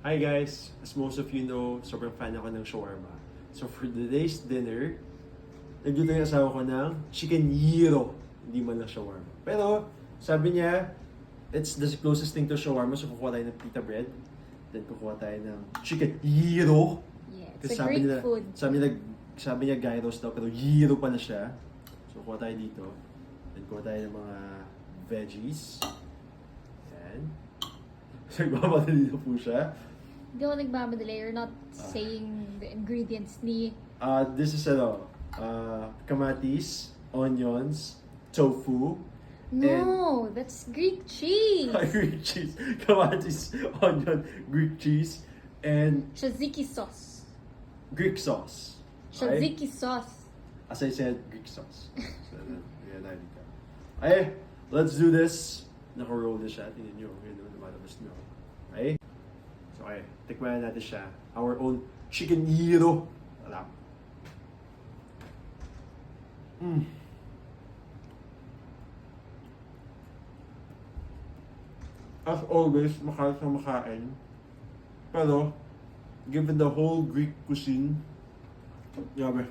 Hi guys! As most of you know, sobrang fan ako ng shawarma. So for today's dinner, nagluto yung asawa ko ng chicken gyro. Hindi man lang shawarma. Pero sabi niya, it's the closest thing to shawarma. So kukuha tayo ng pita bread. Then kukuha tayo ng chicken gyro. Yeah, Kasi it's a Greek food. Sabi niya gyros daw, pero gyro pa na siya. So kuha tayo dito. Then kuha tayo ng mga veggies. Yan. So nagmamadali na po siya. Hindi ako nagmamadali. You're not saying the ingredients ni... This is kamatis, onions, tofu, No, that's Greek cheese. Greek cheese, kamatis, onion, Greek cheese, and Tzatziki sauce. Greek sauce. Tzatziki sauce. As I said, Greek sauce. So, yan na dito. Okay, let's do this. Naka-roll na siya. Tingnan nyo. Yun naman lumalabas na. Okay? So, okay. Tikman natin siya. Our own chicken gyro. Wala. As always, makain sa makain. Pero, given the whole Greek cuisine, grabe.